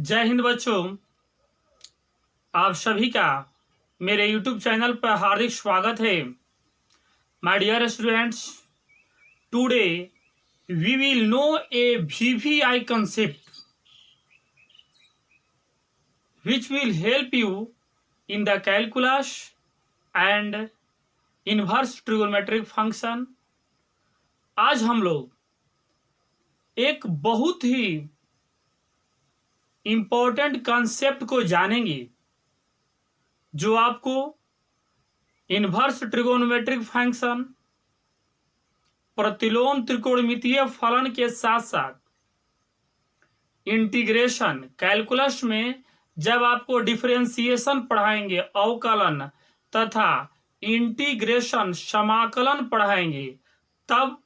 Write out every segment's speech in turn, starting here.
जय हिंद बच्चों, आप सभी का मेरे YouTube चैनल पर हार्दिक स्वागत है। My dear students, today we will know a VVI concept which will help you in the calculus and inverse trigonometric function। आज हम लोग एक बहुत ही इम्पोर्टेंट कंसेप्ट को जानेंगे जो आपको इन्वर्स ट्रिगोनोमेट्रिक फंक्शन, प्रतिलोम त्रिकोणमितीय फलन के साथ साथ इंटीग्रेशन कैलकुलस में जब आपको डिफरेंशिएशन पढ़ाएंगे, अवकलन तथा इंटीग्रेशन समाकलन पढ़ाएंगे, तब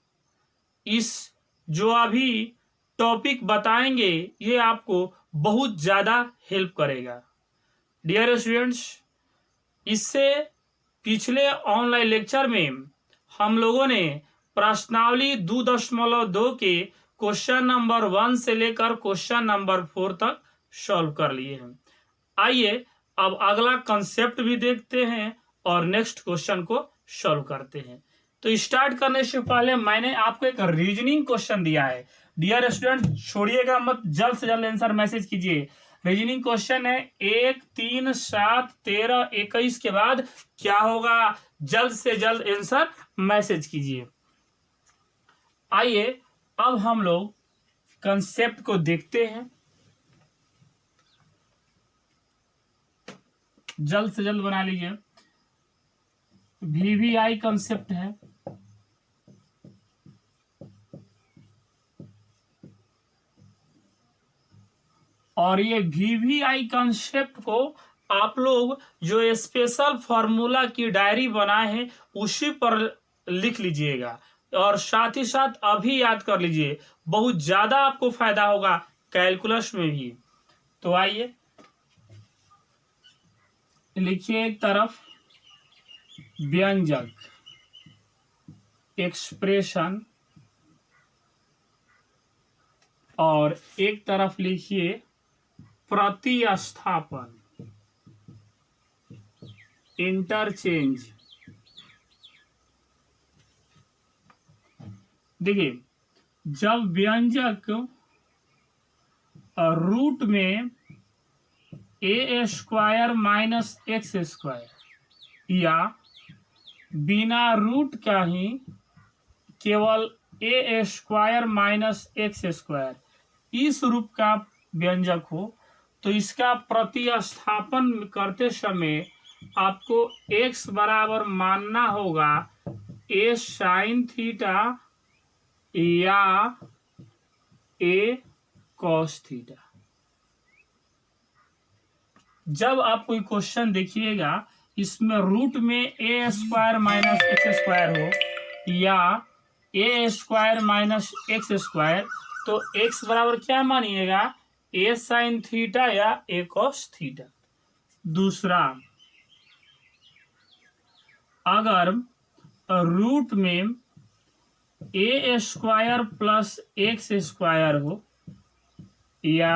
इस जो अभी टॉपिक बताएंगे ये आपको बहुत ज़्यादा हेल्प करेगा। डियर स्टूडेंट्स, इससे पिछले ऑनलाइन लेक्चर में हम लोगों ने प्रश्नावली 2.2 के क्वेश्चन नंबर 1 से लेकर क्वेश्चन नंबर 4 तक सॉल्व कर लिए हैं। आइए अब अगला कंसेप्ट भी देखते हैं और नेक्स्ट क्वेश्चन को सॉल्व करते हैं। तो स्टार्ट करने से पहले मैंने आपको एक रीजनिंग क्वेश्चन दिया है। डियर स्टूडेंट, छोड़िएगा मत, जल्द से जल्द आंसर मैसेज कीजिए। रीजनिंग क्वेश्चन है 1, 3, 7, 13, 21 के बाद क्या होगा, जल्द से जल्द आंसर मैसेज कीजिए। आइए अब हम लोग कंसेप्ट को देखते हैं, जल्द से जल्द बना लीजिए। VVI कंसेप्ट है, और ये VVI कंसेप्ट को आप लोग जो स्पेशल फॉर्मूला की डायरी बनाए हैं उसी पर लिख लीजिएगा और साथ ही साथ अभी याद कर लीजिए, बहुत ज्यादा आपको फायदा होगा कैलकुलस में भी। तो आइए लिखिए, एक तरफ व्यंजक एक्सप्रेशन और एक तरफ लिखिए प्रतिस्थापन इंटरचेंज। देखिए, जब व्यंजक रूट में a² माइनस x² या बिना रूट का ही केवल a² माइनस x² इस रूप का व्यंजक हो, तो इसका प्रतिस्थापन करते समय आपको x बराबर मानना होगा a sin थीटा या a cos थीटा। जब आप कोई क्वेश्चन देखिएगा इसमें रूट में a² माइनस x² हो या a² माइनस x², तो x बराबर क्या मानिएगा, a sin थीटा या a cos थीटा। दूसरा, अगर रूट में a² प्लस x² हो या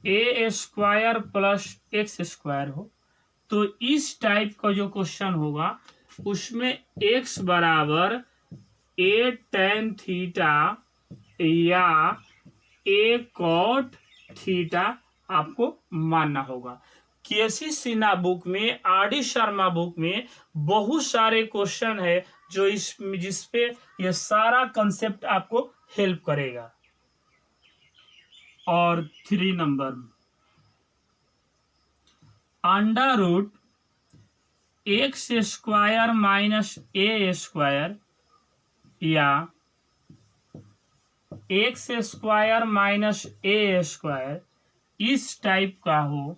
a² प्लस x² हो, तो इस टाइप का जो क्वेश्चन होगा उसमें x बराबर a tan थीटा या a cot थीटा आपको मानना होगा। केसी सिन्हा बुक में, आर.डी. शर्मा बुक में बहुत सारे क्वेश्चन है जो जिसपे ये सारा कंसेप्ट आपको हेल्प करेगा। और 3 number, under root x² minus a² या x² माइनस a² इस टाइप का हो,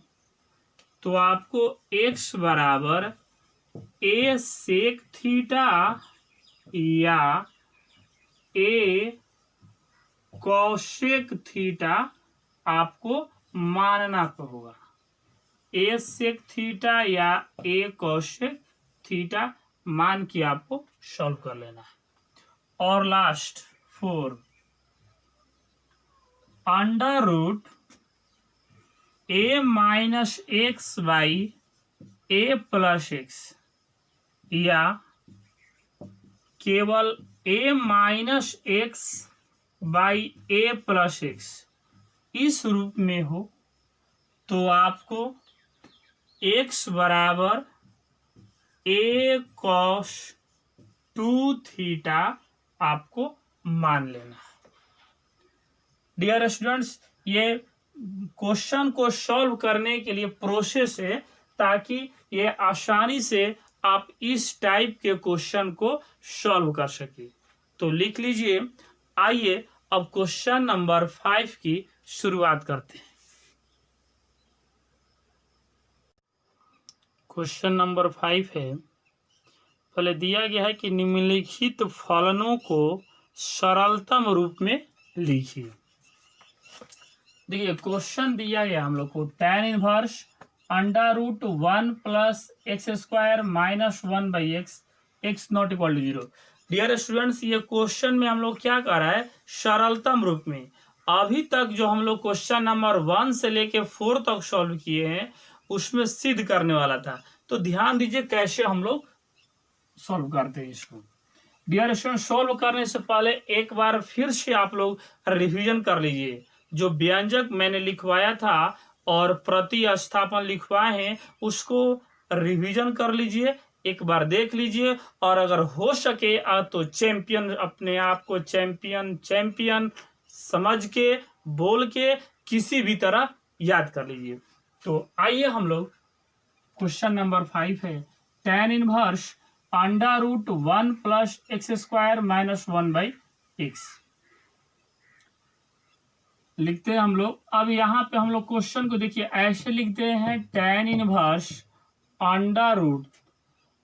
तो आपको x बराबर a sec थीटा या a cosec थीटा आपको मानना होगा। a sec थीटा या a cosec थीटा मान के आपको सॉल्व कर लेना है। और last 4, under root a minus x by a plus x, या केवल a minus x by a plus x इस रूप में हो तो आपको x बराबर ए कॉस 2 थीटा आपको मान लेना है। डियर स्टूडेंट्स, ये क्वेश्चन को सॉल्व करने के लिए प्रोसेस है, ताकि ये आसानी से आप इस टाइप के क्वेश्चन को सॉल्व कर सके। तो लिख लीजिए। आइए अब क्वेश्चन नंबर 5 की शुरुआत करते हैं। क्वेश्चन नंबर 5 है, पहले दिया गया है कि निम्नलिखित फलनों को सरलतम रूप में लिखिए। देखिए क्वेश्चन दिया गया हम लोग को tan inverse under root 1 plus x square minus 1 by x, x not equal to 0। Dear students, ये क्वेश्चन में हम लोग क्या कर रहा है, सरलतम रूप में। अभी तक जो हम लोग क्वेश्चन नंबर 1 से लेके 4 तक सॉल्व किए हैं उसमें सिद्ध करने वाला था। तो ध्यान दीजिए कैसे हम लोग सॉल्व करते हैं इसको। डियर स्टूडेंट, सॉल्व करने से पहले एक बार फिर से आप लोग रिवीजन कर लीजिए। जो व्यंजक मैंने लिखवाया था और प्रतिस्थापन लिखवाए हैं उसको रिवीजन कर लीजिए, एक बार देख लीजिए, और अगर हो सके तो चैंपियन, अपने आप को चैंपियन समझ के बोल के किसी भी तरह याद कर लीजिए। तो आइए हम लोग क्वेश्चन नंबर 5 है, tan inverse under root 1 plus x square minus 1 by x लिखते हैं हम लोग। अब यहाँ पे हम लोग क्वेश्चन को देखिए ऐसे लिखते हैं, tan इनवर्स अंडर रूट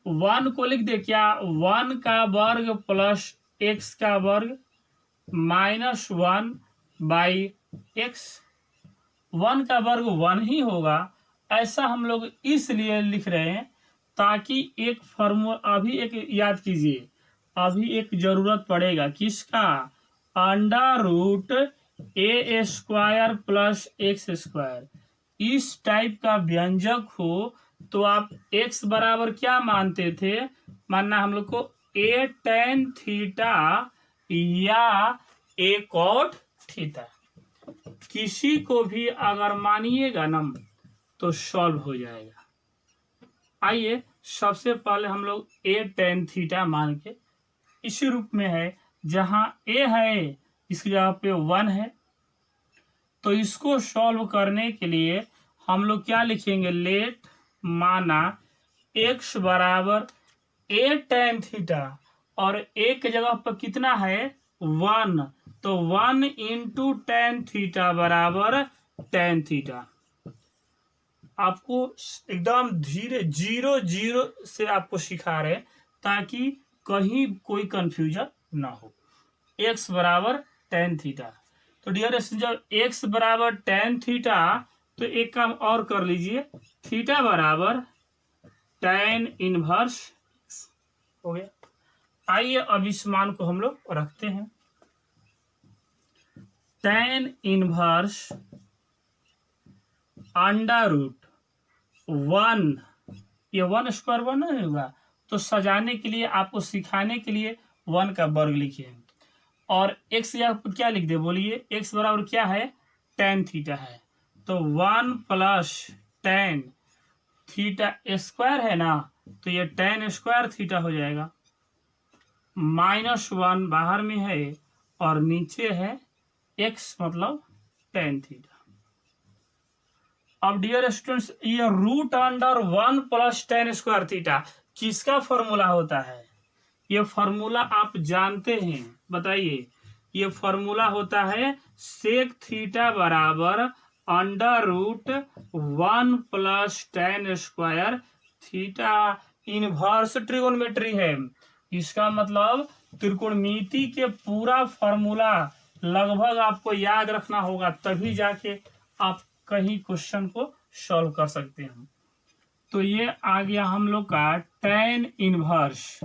1 को लिख दे क्या, 1 का वर्ग प्लस x का वर्ग माइनस 1 बाई एक्स। 1 का वर्ग 1 ही होगा, ऐसा हम लोग इसलिए लिख रहे हैं ताकि एक फॉर्मूला अभी एक याद कीजिए, अभी एक जरूरत पड़ेगा किसका, under root a square plus x square. इस टाइप का व्यंजक हो तो आप x बराबर क्या मानते थे, मानना हम लोग को a tan थीटा या a cot थीटा। किसी को भी अगर मानिएगा ना तो सॉल्व हो जाएगा। आइए सबसे पहले हम लोग a tan थीटा मान के, इसी रूप में है जहां a है इसकी जगह पे 1 है, तो इसको सॉल्व करने के लिए हम लोग क्या लिखेंगे, लेट माना x बराबर a tan थीटा और a की जगह पर कितना है 1, तो 1 इंटू tan थीटा बराबर tan थीटा। आपको एकदम धीरे 0 से आपको सिखा रहे ताकि कहीं कोई कंफ्यूजन ना हो। x बराबर tan थीटा, तो डियर जब x बराबर tan थीटा तो एक काम और कर लीजिए, थीटा बराबर tan इनवर्स हो गया। आइए अब इस मान को हम लोग रखते हैं, tan इनवर्स अंडर रूट 1, ये 1 स्क्वायर 1 नहीं होगा, तो सजाने के लिए आपको सिखाने के लिए 1 का वर्ग लिखिए और x या क्या लिख दे, बोलिए x बराबर क्या है, tan थीटा है, तो 1 प्लस tan थीटा स्क्वायर है ना, तो ये tan स्क्वायर थीटा हो जाएगा, माइनस 1 बाहर में है और नीचे है x मतलब tan थीटा। अब डियर स्टूडेंट्स, ये root under 1 plus tan square theta किसका फॉर्मूला होता है, ये फॉर्मूला आप जानते हैं, बताइए। ये फॉर्मूला होता है सेक थीटा बराबर under root 1 plus tan square theta. Inverse trigonometry है, इसका मतलब त्रिकोणमिति के पूरा फॉर्मूला लगभग आपको याद रखना होगा, तभी जाके आप कहीं क्वेश्चन को सॉल्व कर सकते हैं। तो ये आ गया हम लोग का tan इनवर्स।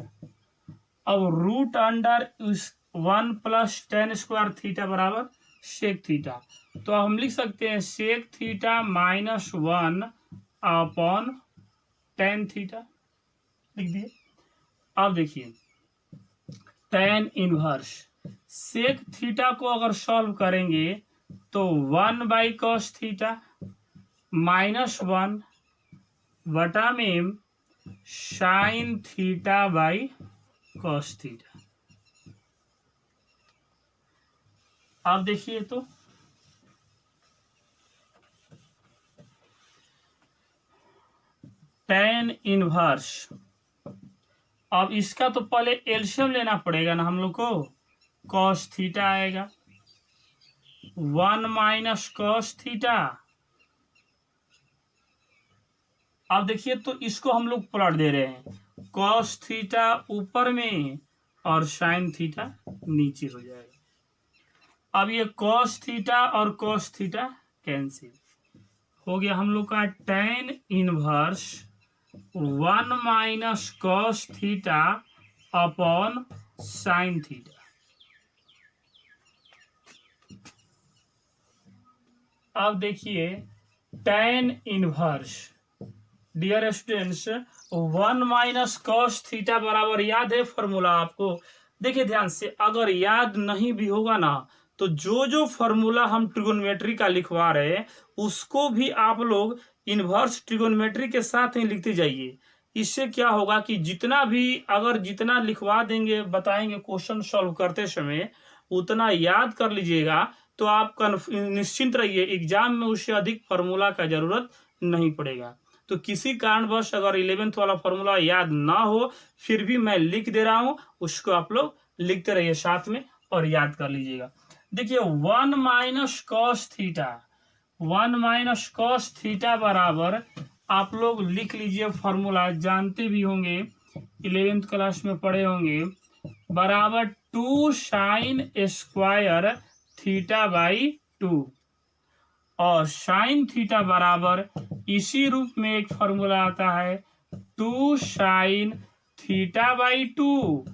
अब root under 1 plus tan square theta बराबर सेक थीटा। तो हम लिख सकते हैं sec theta -1 upon tan theta, लिख दिए। अब देखिए टेन इनवर्स सेक थीटा को अगर सॉल्व करेंगे तो 1/cos थीटा -1 बटा में sign theta by cos theta. अब देखिए तो टेन इनवर्स, अब इसका तो पहले एलसीएम लेना पड़ेगा ना हम लोग को। कॉस थीटा आएगा 1 माइनस कॉस थीटा। अब देखिए तो इसको हम लोग प्लॉट दे रहे हैं, कॉस थीटा ऊपर में और साइन थीटा नीचे हो जाएगा। अब ये कॉस थीटा और कॉस थीटा कैंसिल हो गया हम लोग का tan inverse 1 minus cos theta upon sine theta. अब देखिए tan inverse, dear students 1 minus cos theta बराबर, याद है फॉर्मूला आपको? देखिए ध्यान से, अगर याद नहीं भी होगा ना तो जो जो फॉर्मूला हम ट्रिगोनोमेट्री का लिखवा रहे हैं उसको भी आप लोग इनवर्स ट्रिगोनोमेट्री के साथ ही लिखते जाइए। इससे क्या होगा कि जितना भी अगर जितना लिखवा देंगे बताएंगे क्वेश्चन सॉल्व करते समय उतना याद कर लीजिएगा तो आप निश्चिंत रहिए एग्जाम में उससे अधिक फार्मूला का जरूरत नहीं पड़ेगा। तो किसी कारणवश अगर 11th वाला फार्मूला याद ना हो फिर भी मैं लिख दे रहा हूं, उसको आप लोग लिखते रहिए साथ में और याद कर लीजिएगा। देखिए 1 minus cos theta, 1 minus cos theta बराबर आप लोग लिख लीजिए, फार्मूला जानते भी होंगे 11th क्लास में पढ़े होंगे, बराबर 2 साइन स्क्वायर थीटा बाई 2 और साइन थीटा बराबर इसी रूप में एक फॉर्मूला आता है 2 sine theta by 2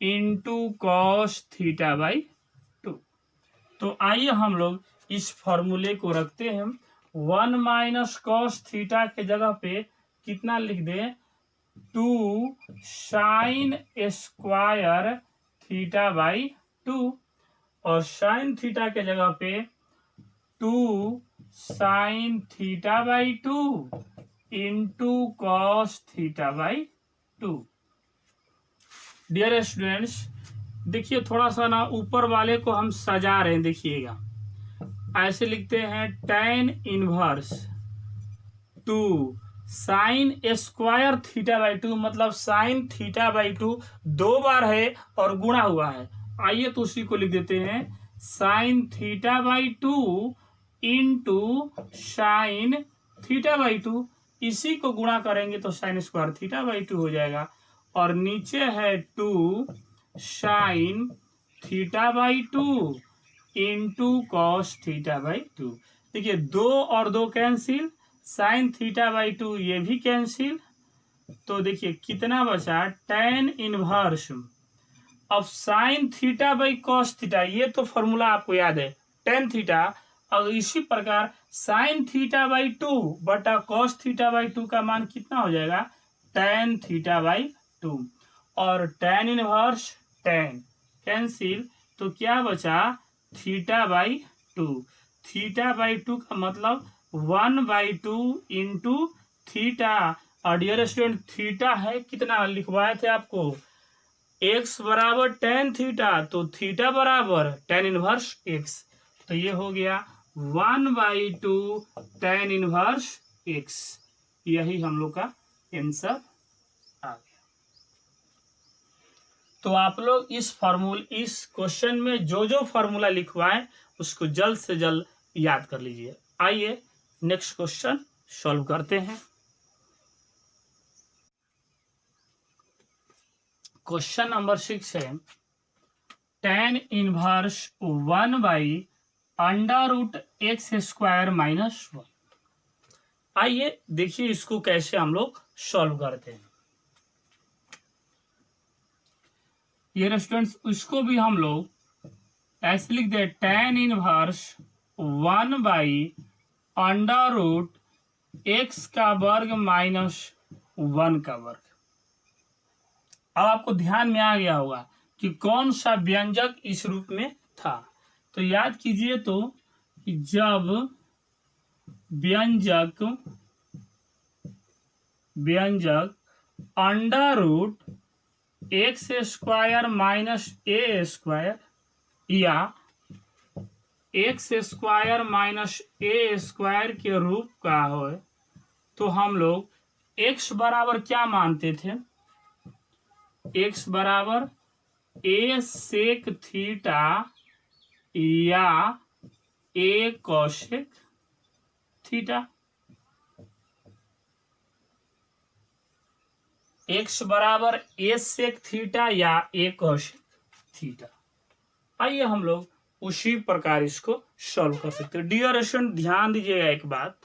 into cos theta by 2। तो आइए हम लोग इस फॉर्मूले को रखते हैं। 1 माइनस कॉस थीटा के जगह पे कितना लिख दें, 2 साइन स्क्वायर थीटा बाई 2 और साइन थीटा के जगह पे 2 sine theta by 2 into cos theta by 2। Dear students देखिए थोड़ा सा ना ऊपर वाले को हम सजा रहे हैं, देखिएगा ऐसे लिखते हैं tan inverse 2 sine square theta by 2, मतलब साइन थीटा बाई 2 दो बार है और गुणा हुआ है। आइए तो उसी को लिख देते हैं sine theta by 2 into sine theta by 2, इसी को गुणा करेंगे तो साइन स्क्वायर थीटा बाई 2 हो जाएगा और नीचे है 2 sine theta by 2 into cos theta by 2। देखिए 2 और 2 कैंसिल, साइन थीटा बाई 2 ये भी कैंसिल, तो देखिए कितना बचा टेन इनवर्स। अब sign theta by cos theta, ये तो फॉर्मूला आपको याद है टेन थीटा, और इसी प्रकार साइन थीटा बाई 2 बटा कॉस थीटा बाई 2 का मान कितना हो जाएगा टेन थीटा बाई 2 और टेन इनवर्स टेन कैंसिल, तो क्या बचा थीटा बाई 2। थीटा बाई 2 का मतलब 1/2 इंटू थीटा, और डियर स्टूडेंट थीटा है कितना लिखवाए थे आपको, x बराबर टेन थीटा, तो थीटा बराबर टेन इनवर्स x, तो ये हो गया 1/2 टेन इनवर्स x। यही हम लोग का आंसर आ गया। तो आप लोग इस क्वेश्चन में जो जो फार्मूला लिखवाएं उसको जल्द से जल्द याद कर लीजिए। आइए नेक्स्ट क्वेश्चन सॉल्व करते हैं। क्वेश्चन नंबर 6 है टेन इनवर्स 1/√x² - 1। आइए देखिए इसको कैसे हम लोग सॉल्व करते हैं। ये स्टूडेंट्स इसको भी हम लोग ऐसे लिख दे tan इनवर्स 1/√x का वर्ग माइनस 1 का वर्ग। अब आपको ध्यान में आ गया होगा कि कौन सा व्यंजक इस रूप में था। तो याद कीजिए तो कि जब व्यंजक √x² माइनस a² या x² माइनस a² के रूप का हो तो हम लोग x बराबर क्या मानते थे, x बराबर a सेक थीटा या a कोसेक थीटा। x बराबर a सेक थीटा या a कोसेक थीटा। आइए हम लोग उसी प्रकार इसको सॉल्व कर सकते हैं। डियर स्टूडेंट ध्यान दीजिएगा एक बात,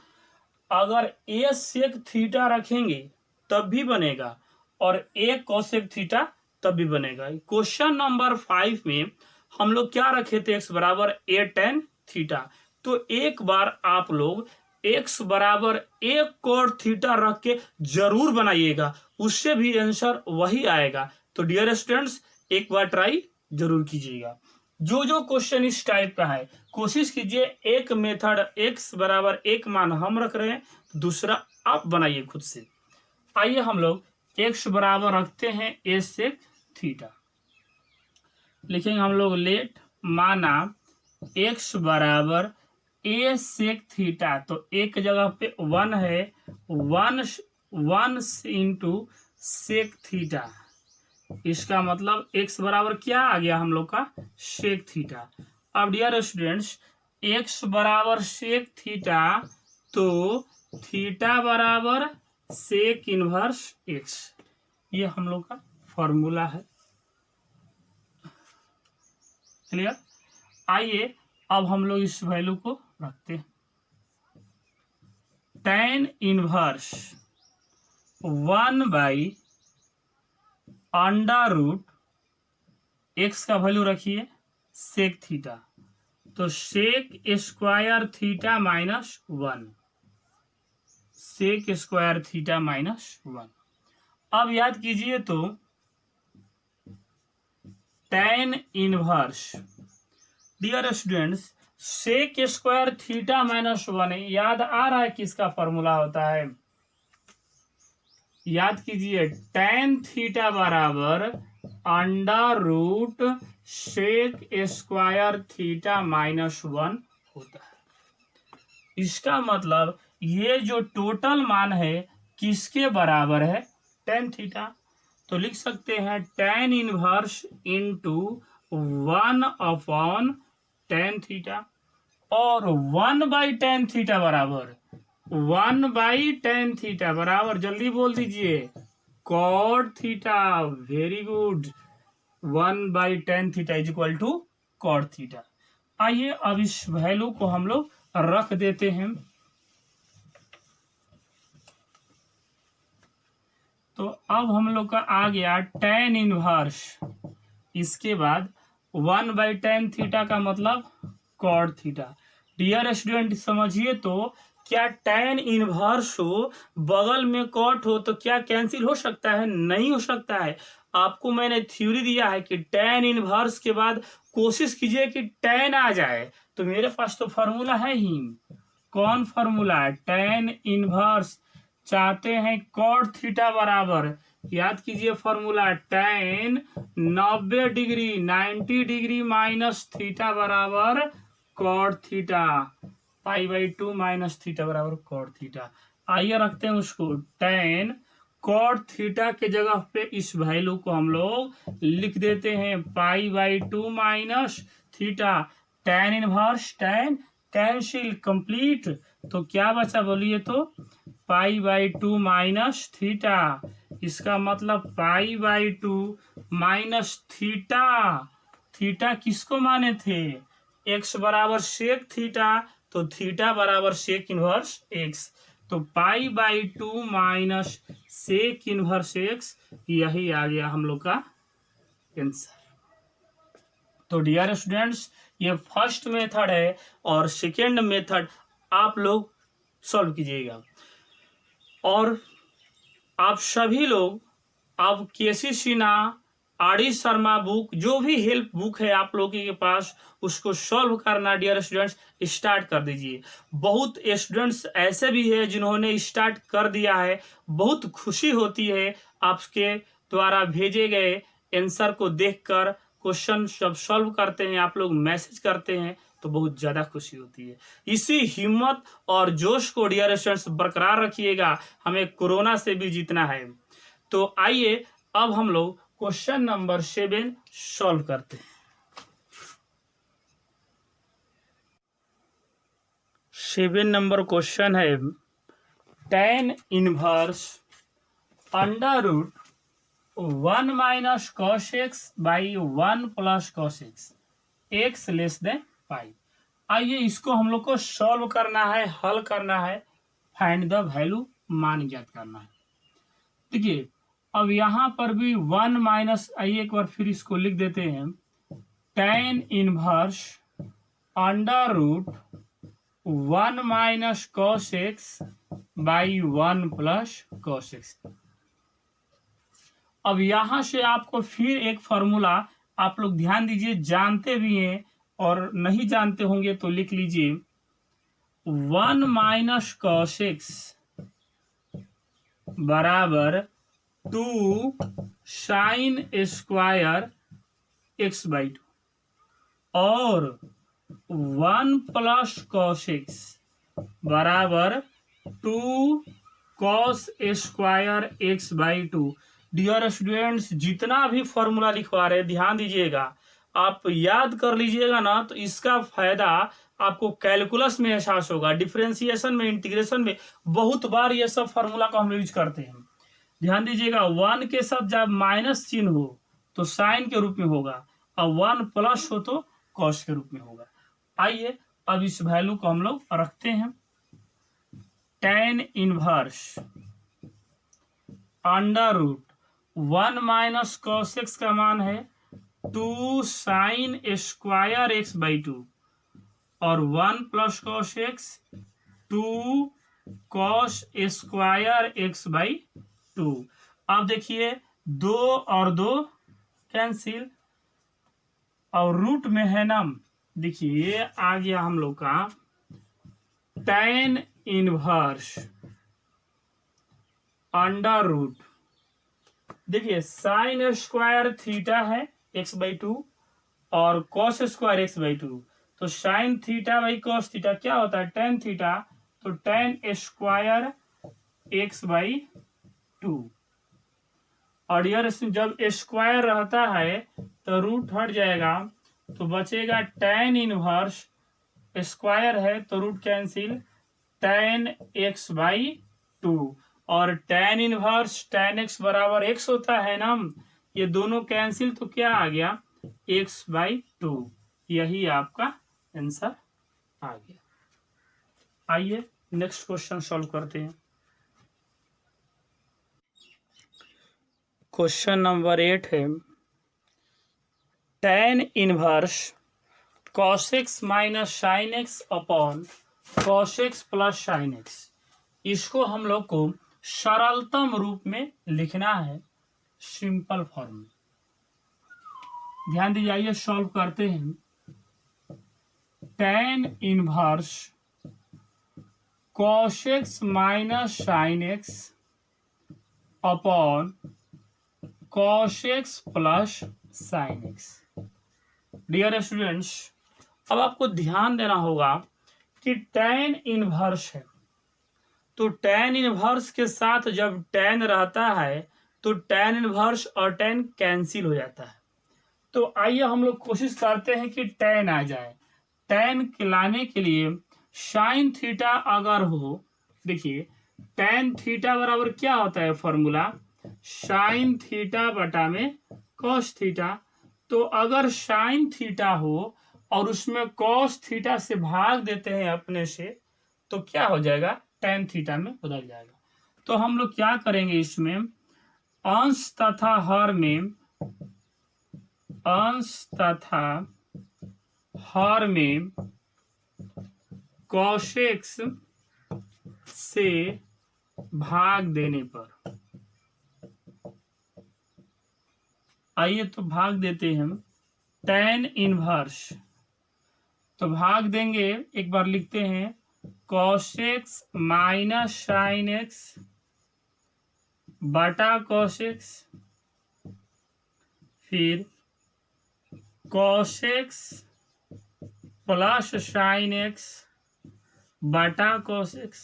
अगर a सेक थीटा रखेंगे तब भी बनेगा और a कोसेक थीटा तब भी बनेगा। क्वेश्चन नंबर 5 में हम लोग क्या रखे थे, x बराबर a tan थीटा। तो एक बार आप लोग x बराबर a cot थीटा रख के जरूर बनाइएगा, उससे भी आंसर वही आएगा। तो डियर स्टूडेंट्स एक बार ट्राई जरूर कीजिएगा। जो क्वेश्चन इस टाइप का है कोशिश कीजिए, एक मेथड x बराबर एक मान हम रख रहे हैं, दूसरा आप बनाइए खुद से। आइए हम लोग x बराबर रखते हैं a सेक थीटा। लिखेंगे हम लोग लेट माना x बराबर a सेक थीटा, तो एक जगह पे 1 है, 1 इंटू सेक थीटा, इसका मतलब x बराबर क्या आ गया हम लोग का सेक थीटा। अब डियर स्टूडेंट्स x बराबर सेक थीटा तो थीटा बराबर सेक इनवर्स x, ये हम लोग का फॉर्मूला है। क्लियर। आइए अब हम लोग इस वैल्यू को रखते हैं। tan इनवर्स 1/√x का वैल्यू रखिए सेक थीटा, तो sec square theta minus 1, sec square theta minus 1। अब याद कीजिए तो tan inverse, dear students sec square theta minus 1 याद आ रहा है किसका फॉर्मूला होता है, याद कीजिए tan थीटा बराबर √ सेक स्क्वायर थीटा माइनस 1 होता है। इसका मतलब ये जो टोटल मान है किसके बराबर है, tan थीटा। तो लिख सकते हैं tan inverse into 1/tan theta, और 1/tan थीटा बराबर 1/tan थीटा बराबर जल्दी बोल दीजिए cot theta. Very good, 1/tan theta is equal to cot theta. आइए अब इस वैल्यू को हम लोग रख देते हैं। तो अब हम लोग का आ गया tan इनवर्स, इसके बाद 1/tan थीटा का मतलब cot थीटा। डियर स्टूडेंट समझिए तो क्या tan इनवर्स हो बगल में cot हो तो क्या कैंसिल हो सकता है, नहीं हो सकता है। आपको मैंने थ्योरी दिया है कि tan इनवर्स के बाद कोशिश कीजिए कि tan आ जाए, तो मेरे पास तो फॉर्मूला है ही। कौन फॉर्मूला है, tan इनवर्स चाहते हैं cot थीटा बराबर, याद कीजिए formula tan 90 degree minus theta बराबर cot थीटा, π/2 माइनस थीटा बराबर cot थीटा। आइए रखते हैं उसको tan cot थीटा के जगह पे इस वैल्यू को हम लोग लिख देते हैं π/2 minus theta. tan inverse tan cancel complete, तो क्या बचा बोलिए तो π/2 माइनस थीटा, इसका मतलब π/2 माइनस थीटा। थीटा किसको माने थे, x बराबर सेक थीटा, तो थीटा बराबर सेक इनवर्स x, तो π/2 माइनस सेक इनवर्स x, यही आ गया हम लोग का आंसर। तो डियर स्टूडेंट्स, ये फर्स्ट मेथड है और सेकेंड मेथड आप लोग सॉल्व कीजिएगा। और आप सभी लोग अब केसी सिन्हा, आर.डी. शर्मा बुक, जो भी हेल्प बुक है आप लोगों के पास, उसको सॉल्व करना डियर स्टूडेंट्स स्टार्ट कर दीजिए। बहुत स्टूडेंट्स ऐसे भी है जिन्होंने स्टार्ट कर दिया है। बहुत खुशी होती है आपके द्वारा भेजे गए आंसर को देखकर। क्वेश्चन जब सॉल्व करते हैं, आप लोग मैसेज करते हैं तो बहुत ज़्यादा खुशी होती है। इसी हिम्मत और जोश को डियर स्टूडेंट्स बरकरार रखिएगा, हमें कोरोना से भी जीतना है। तो आइए अब हम लोग क्वेश्चन नंबर 7 सॉल्व करते हैं। 7 नंबर क्वेश्चन है tan inverse under root 1 minus cos x by 1 plus cos x x less than pi. आइए इसको हम लोग को सॉल्व करना है, हल करना है, फाइंड द वैल्यू मान ज्ञात करना है। देखिए अब यहाँ पर भी 1 माइनस, आइए एक बार फिर इसको लिख देते हैं, tan inverse under root 1 minus cos x by 1 plus cos x. अब यहाँ से आपको फिर एक फॉर्मूला आप लोग ध्यान दीजिए, जानते भी हैं और नहीं जानते होंगे तो लिख लीजिए, 1 माइनस कॉस एक्स बराबर 2 साइन स्क्वायर एक्स बाई 2 और 1 प्लस कॉस एक्स बराबर 2 cos square x by 2। Dear students, जितना भी फॉर्मूला लिखवा रहे ध्यान दीजिएगा, आप याद कर लीजिएगा ना, तो इसका फायदा आपको कैलकुलस में एहसास होगा। डिफरेंशिएशन में, इंटीग्रेशन में बहुत बार ये सब फार्मूला को हम यूज करते हैं। ध्यान दीजिएगा, 1 के साथ जब माइनस चिन्ह हो तो साइन के रूप में होगा, और 1 प्लस हो तो कॉस के रूप में होगा। आइए अब इस वैल्यू को हम लोग रखते हैं। tan inverse under root 1 minus cos x का मान है 2 साइन स्क्वायर एक्स बाई 2 और 1 plus cos x 2 cos square x by 2। अब देखिए 2 और 2 कैंसिल और रूट में है ना, देखिए ये आ गया हम लोग का tan इनवर्स अंडर रूट, देखिए साइन स्क्वायर थीटा है एक्स बाई 2 और कॉस स्क्वायर एक्स बाई 2, तो sign theta by cos theta क्या होता है, टेन थीटा, तो टेन स्क्वायर एक्स बाई 2। और यार जब स्क्वायर रहता है तो रूट हट जाएगा, तो बचेगा tan इनवर्स, स्क्वायर है तो root cancel, tan x by 2 और tan इनवर्स tan एक्स बराबर x होता है ना, ये दोनों कैंसिल तो क्या आ गया x बाई 2। यही आपका आंसर आ गया। आइए नेक्स्ट क्वेश्चन सॉल्व करते हैं। क्वेश्चन नंबर 8 है tan inverse cos x minus sine x upon cos x plus sine x. इसको हम लोग को सरलतम रूप में लिखना है, सिंपल फॉर्म में। ध्यान दीजिए, आइए सॉल्व करते हैं। tan inverse cos x minus sine x upon cos x plus sine x. Dear students, अब आपको ध्यान देना होगा कि tan इनवर्स है, तो tan इनवर्स के साथ जब tan रहता है तो tan इनवर्स और tan कैंसिल हो जाता है। तो आइए हम लोग कोशिश करते हैं कि tan आ जाए। tan के लाने के लिए साइन थीटा अगर हो, देखिए tan थीटा बराबर क्या होता है फॉर्मूला, साइन थीटा बटा में cos थीटा। तो अगर साइन थीटा हो और उसमें cos थीटा से भाग देते हैं अपने से, तो क्या हो जाएगा, tan थीटा में बदल जाएगा। तो हम लोग क्या करेंगे, इसमें अंश तथा हर में अंश तथा हर में cos x से भाग देने पर, आइए तो भाग देते हैं हम tan इनवर्स, तो भाग देंगे, एक बार लिखते हैं cos x minus sine x बटा cos x, फिर cos x plus sine x बटा cos x।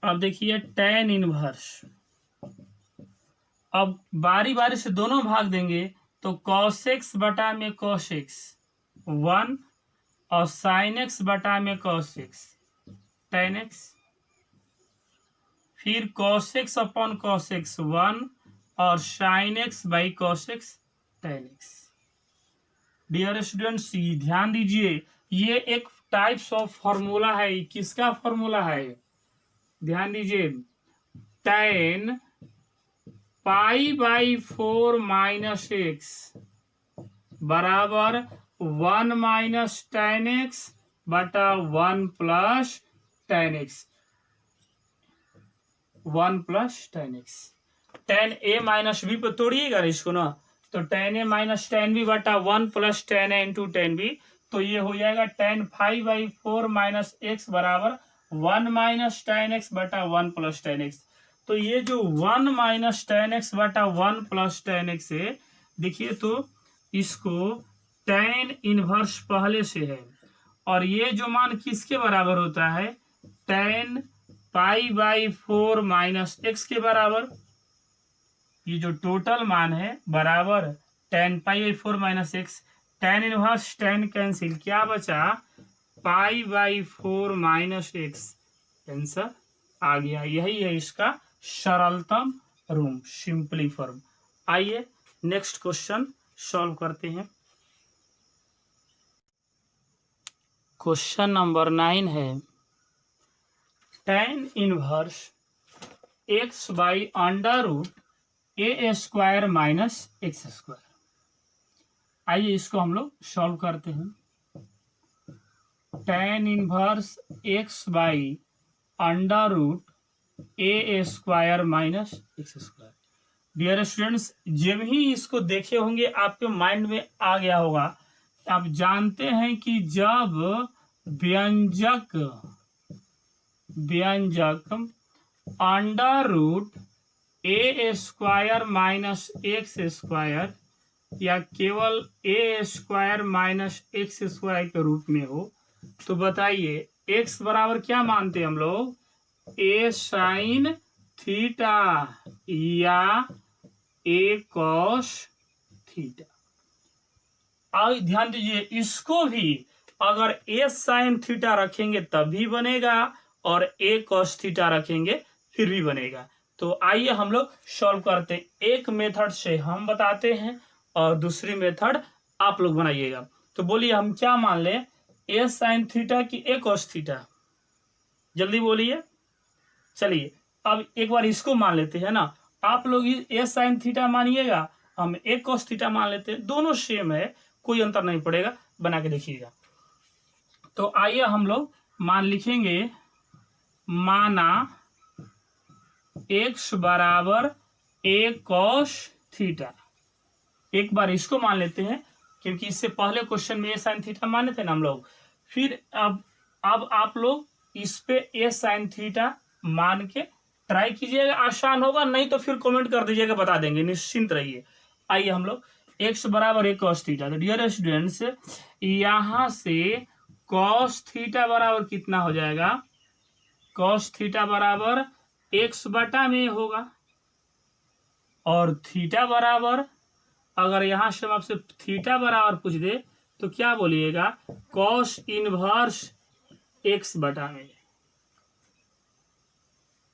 अब देखिए tan इनवर्स, अब बारी बारी से दोनों भाग देंगे तो cos x बटा में cos x 1 और sin x बटा में cos x tan x, फिर cos x अपॉन cos x 1 और sin x by cos x tan x। डियर स्टूडेंट्स ध्यान दीजिए, ये एक टाइप्स ऑफ फॉर्मूला है। किसका फॉर्मूला है? ध्यान दीजिए, tan pi by 4 minus x बराबर 1 माइनस tan x बटा 1 plus tan x, 1 plus tan x। tan a minus b पर तोड़िएगा इसको ना, तो tan a minus tan b बटा 1 plus tan a into tan b, तो ये हो जाएगा tan 5 बाई 4 माइनस एक्स बराबर 1 माइनस tan x बटा 1 प्लस tan x। तो ये जो 1 माइनस tan x बटा 1 प्लस tan x है, देखिए तो इसको tan इनवर्स पहले से है, और ये जो मान किसके बराबर होता है? tan pi by 4 minus x के बराबर। ये जो टोटल मान है बराबर tan pi by 4 minus x, tan inverse tan cancel, क्या बचा? Pi by 4 minus x, answer आ गया। यही है इसका सरलतम रूप, सिंपली फॉर्म। आइए नेक्स्ट क्वेश्चन सॉल्व करते हैं। क्वेश्चन नंबर 9 है tan inverse x by under root a square minus x square. आइए इसको हम लोग सॉल्व करते हैं। tan inverse x by under root a square minus x square. Dear students जब ही इसको देखे होंगे आपके माइंड में आ गया होगा, आप जानते हैं कि जब व्यंजक under root a square minus x square या केवल ए स्क्वायर माइनस एक्स स्क्वायर के रूप में हो, तो बताइए एक्स बराबर क्या मानते हैं हम लोग? ए साइन थीटा या ए कॉस थीटा। अब ध्यान दीजिए, इसको भी अगर ए साइन थीटा रखेंगे तब भी बनेगा और ए कॉस थीटा रखेंगे फिर भी बनेगा। तो आइए हम लोग सॉल्व करते हैं। एक मेथड से हम बताते हैं और दूसरी मेथड आप लोग बनाइएगा। तो बोलिए हम क्या मान लें, ए साइन थीटा की ए कॉस थीटा? जल्दी बोलिए। चलिए अब एक बार इसको मान लेते हैं ना, आप लोग ए साइन थीटा मानिएगा, हम ए कॉस थीटा मान लेते हैं, दोनों सेम है, कोई अंतर नहीं पड़ेगा, बना के देखिएगा। तो आइए हम लोग मान लिखेंगे, माना x बराबर ए कॉस थीटा। एक बार इसको मान लेते हैं क्योंकि इससे पहले क्वेश्चन में ए साइन थीटा माने थे ना हम लोग। फिर अब आप लोग इस पे ए साइन थीटा मान के ट्राई कीजिएगा, आसान होगा, नहीं तो फिर कमेंट कर दीजिएगा, बता देंगे, निश्चिंत रहिए। आइए हम लोग x बराबर ए कॉस थीटा, तो डियर स्टूडेंट्स यहाँ से कॉस थीटा बराबर कितना हो जाएगा? कॉस थीटा बराबर x बटा में होगा, और थीटा बराबर, अगर यहाँ से हम आपसे थीटा बराबर पूछ दे तो क्या बोलिएगा? कॉस इनवर्स x बटा में।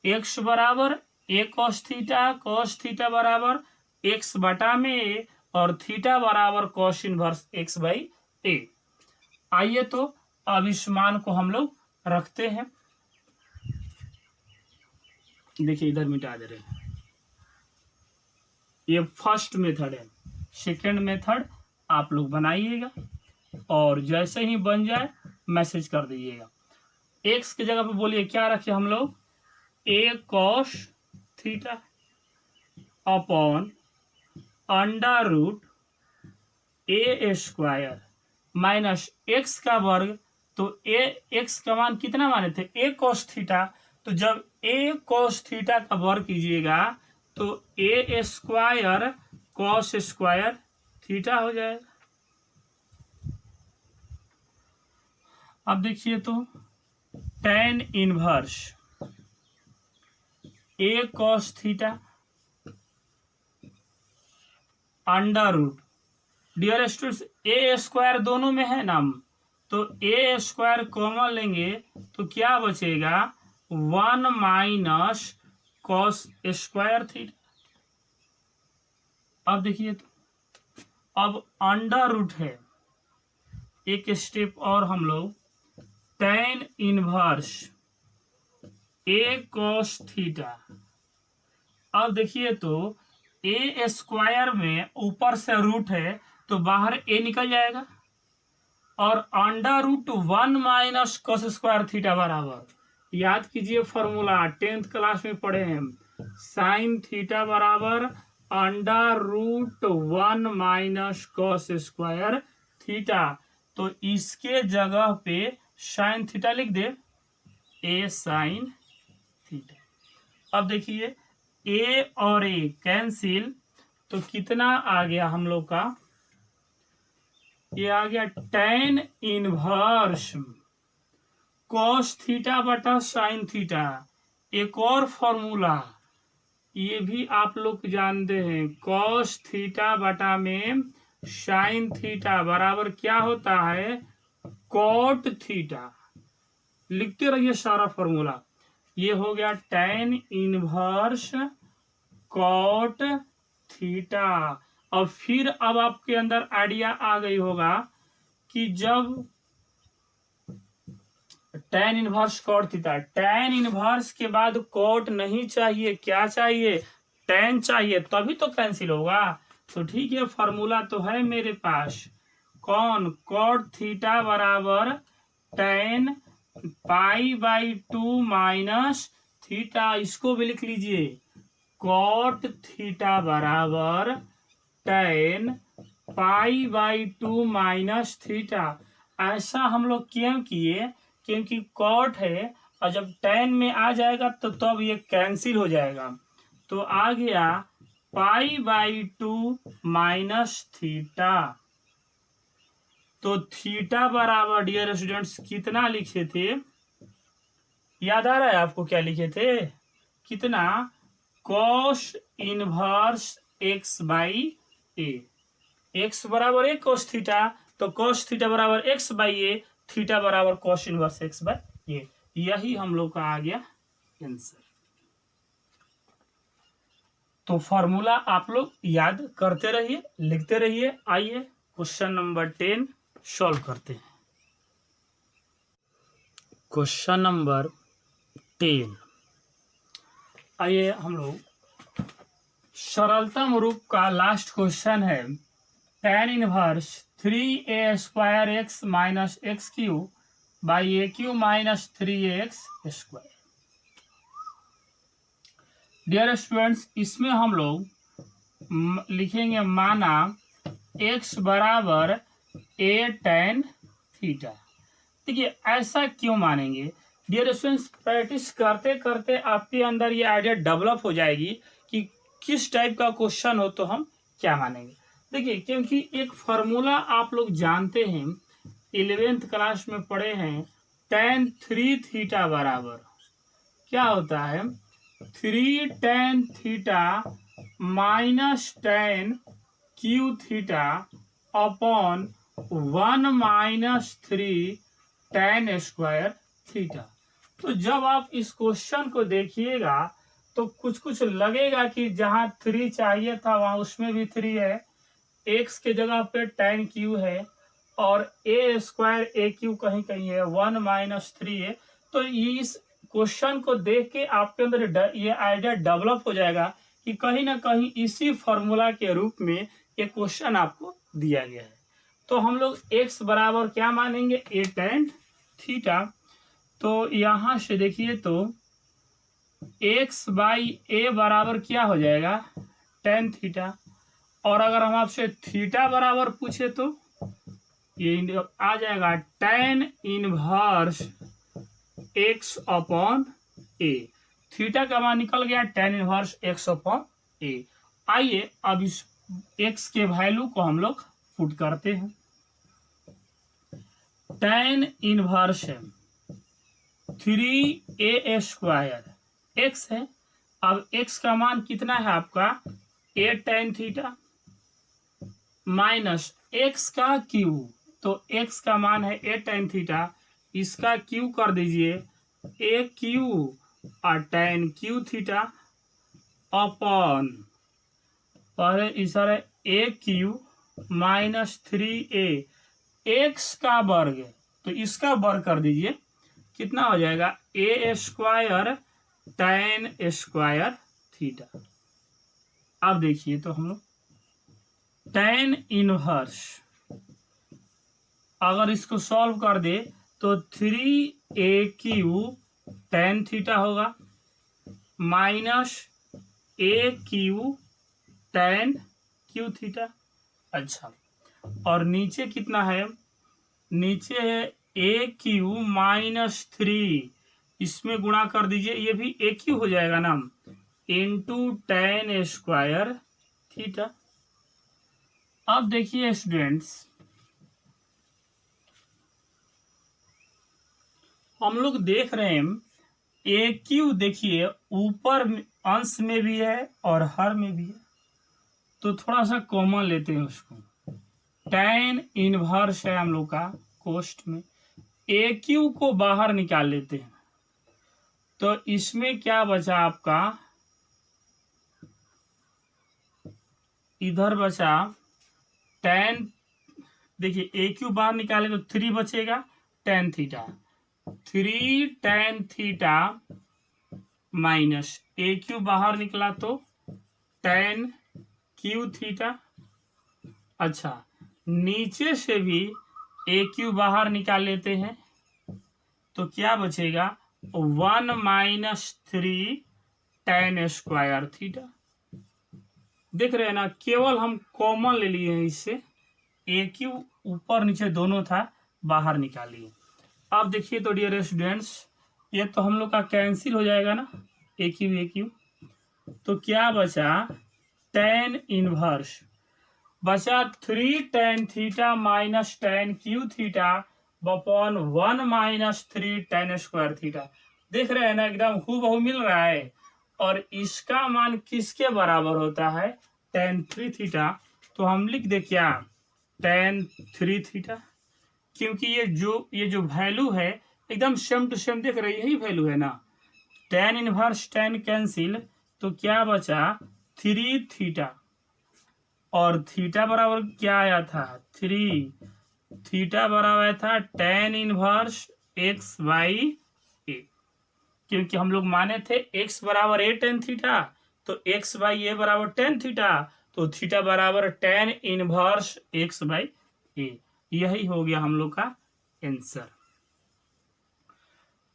x बराबर ए कॉस थीटा बराबर x बटा में और थीटा बराबर कॉस इनवर्स x बाई ए। आइए तो अब इस मान को हम लोग रखते हैं। देखिए इधर मिटा दे रहे हैं, ये फर्स्ट मेथड है। सेकेंड मेथड आप लोग बनाइएगा और जैसे ही बन जाए मैसेज कर दीजिएगा। एक्स की जगह पे बोलिए क्या रखे हम लोग, a cos theta upon under root a square minus x का वर्ग। तो ए एक्स का मान कितना माने थे, ए कॉस थीटा। तो जब ए कॉस थीटा का वर्ग कीजिएगा तो a square cos square theta हो जाएगा। अब देखिए तो tan inverse a cos theta under root, dear students a square दोनों में है ना, तो ए स्क्वायर कॉमन लेंगे तो क्या बचेगा, 1 माइनस कॉस स्क्वायर थीटा। अब देखिए तो अब अंडर रूट है, एक स्टेप और हम लोग tan inverse a cos theta. अब देखिए तो ए स्क्वायर में ऊपर से रूट है तो बाहर ए निकल जाएगा और under root 1 minus cos square theta बराबर, याद कीजिए फॉर्मूला 10th क्लास में पढ़े हैं, साइन थीटा बराबर under root 1 minus cos square theta. तो इसके जगह पे साइन थीटा लिख दे, ए साइन थीटा। अब देखिए ए और ए कैंसिल, तो कितना आ गया हम लोग का, ये आ गया tan इनवर्स कॉस थीटा बटा साइन थीटा। एक और फॉर्मूला ये भी आप लोग जानते हैं, कॉस थीटा बटा में साइन थीटा बराबर क्या होता है, कॉट थीटा। लिखते रहिए सारा फॉर्मूला। ये हो गया tan इनवर्स कॉट थीटा। और फिर अब आपके अंदर आइडिया आ गई होगा कि जब tan inverse cot theta, tan inverse के बाद कॉट नहीं चाहिए, क्या चाहिए, tan चाहिए, तभी तो कैंसिल होगा। तो ठीक है, फॉर्मूला तो है मेरे पास, कौन, कॉट थीटा बराबर tan π/2 माइनस थीटा। इसको भी लिख लीजिए, कॉट थीटा बराबर tan π/2 माइनस थीटा। ऐसा हम लोग क्यों किए, क्योंकि कॉट है और जब tan में आ जाएगा तो तब ये कैंसिल हो जाएगा। तो आ गया π/2 माइनस थीटा। तो थीटा बराबर डियर स्टूडेंट्स कितना लिखे थे, याद आ रहा है आपको क्या लिखे थे, कितना, कॉस इनवर्स x/a। x बराबर ए कॉस थीटा, तो कॉस थीटा बराबर x/a, थीटा बराबर कॉस इनवर्स x/a। यही हम लोग का आ गया आंसर। तो फॉर्मूला आप लोग याद करते रहिए, लिखते रहिए। आइए क्वेश्चन नंबर 10 सॉल्व करते हैं। क्वेश्चन नंबर 10, आइए हम लोग सरलतम रूप का लास्ट क्वेश्चन है, tan inverse 3a square x minus x q by a q minus 3x square. Dear students इसमें हम लोग लिखेंगे माना x बराबर a tan थीटा। देखिए ऐसा क्यों मानेंगे डियर स्टूडेंट्स, प्रैक्टिस करते करते आपके अंदर ये आइडिया डेवलप हो जाएगी कि किस टाइप का क्वेश्चन हो तो हम क्या मानेंगे। देखिए क्योंकि एक फॉर्मूला आप लोग जानते हैं, 11th क्लास में पढ़े हैं, tan 3 थीटा बराबर क्या होता है, 3 tan theta minus tan Q theta upon 1 minus 3 tan square theta. तो जब आप इस क्वेश्चन को देखिएगा तो कुछ कुछ लगेगा कि जहाँ 3 चाहिए था वहाँ उसमें भी 3 है, x के जगह पे tan क्यू है और a स्क्वायर ए क्यू कहीं कहीं है, 1 माइनस 3 है। तो इस क्वेश्चन को देख के आपके अंदर ये आइडिया डेवलप हो जाएगा कि कहीं ना कहीं इसी फॉर्मूला के रूप में ये क्वेश्चन आपको दिया गया है। तो हम लोग x बराबर क्या मानेंगे, a tan थीटा। तो यहाँ से देखिए तो x बाई a बराबर क्या हो जाएगा, tan थीटा। और अगर हम आपसे थीटा बराबर पूछे तो ये आ जाएगा tan inverse x upon a। Theta का मान निकल गया tan inverse x upon a। आइए अब इस x के वैल्यू को हम लोग पुट करते हैं। tan inverse 3a square x है। अब x का मान कितना है आपका, a tan theta minus x का क्यू। तो x का मान है a tan थीटा, इसका क्यू कर दीजिए a क्यू और tan क्यू थीटा अपॉन पहले इशारा a Q minus 3a x का वर्ग। तो इसका वर्ग कर दीजिए, कितना हो जाएगा a square tan square theta. अब देखिए तो हम लोग tan इनवर्स अगर इसको सॉल्व कर दे तो 3a tan थीटा होगा minus a tan Q theta. अच्छा, और नीचे कितना है, नीचे है a माइनस 3, इसमें गुणा कर दीजिए, ये भी a हो जाएगा ना, इंटू tan स्क्वायर थीटा। अब देखिए स्टूडेंट्स, हम लोग देख रहे हैं ए क्यू, देखिए ऊपर अंश में भी है और हर में भी है, तो थोड़ा सा कॉमन लेते हैं उसको। tan इनवर्स है हम लोग का कोष्ठ में, ए क्यू को बाहर निकाल लेते हैं, तो इसमें क्या बचा आपका, इधर बचा tan, देखिए ए क्यू बाहर निकाले तो 3 बचेगा tan theta, 3 tan theta minus a q बाहर निकला तो tan क्यू थीटा। अच्छा, नीचे से भी ए क्यू बाहर निकाल लेते हैं तो क्या बचेगा 1 माइनस 3 tan स्क्वायर थीटा। देख रहे हैं ना, केवल हम कॉमन ले लिए हैं, इससे ए क्यू ऊपर नीचे दोनों था, बाहर निकालिए। अब देखिए तो डियर स्टूडेंट्स, ये तो हम लोग का कैंसिल हो जाएगा ना, ए क्यू, तो क्या बचा tan इनवर्स बचा 3 tan theta minus tan Q theta upon 1 minus 3 tan square theta. देख रहे हैं ना, एकदम हूबहू मिल रहा है। और इसका मान किसके बराबर होता है, tan 3 थीटा। तो हम लिख दे क्या, tan 3 थीटा, क्योंकि ये जो वैल्यू है एकदम सेम टू सेम, देख रहे यही वैल्यू है ना। tan इनवर्स tan कैंसिल, तो क्या बचा 3 थीटा, और थीटा बराबर क्या आया था 3, थीटा बराबर आया था tan inverse x by a, क्योंकि हम लोग माने थे x बराबर a tan थीटा, तो x बाई a बराबर tan थीटा, तो थीटा बराबर tan inverse x by a। यही हो गया हम लोग का आंसर।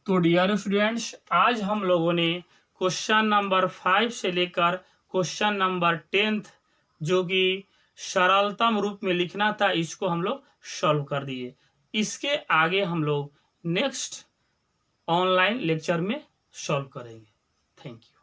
तो डियर स्टूडेंट्स, आज हम लोगों ने क्वेश्चन नंबर 5 से लेकर क्वेश्चन नंबर 10 जो कि सरलतम रूप में लिखना था, इसको हम लोग सॉल्व कर दिए। इसके आगे हम लोग नेक्स्ट ऑनलाइन लेक्चर में सॉल्व करेंगे। Thank you.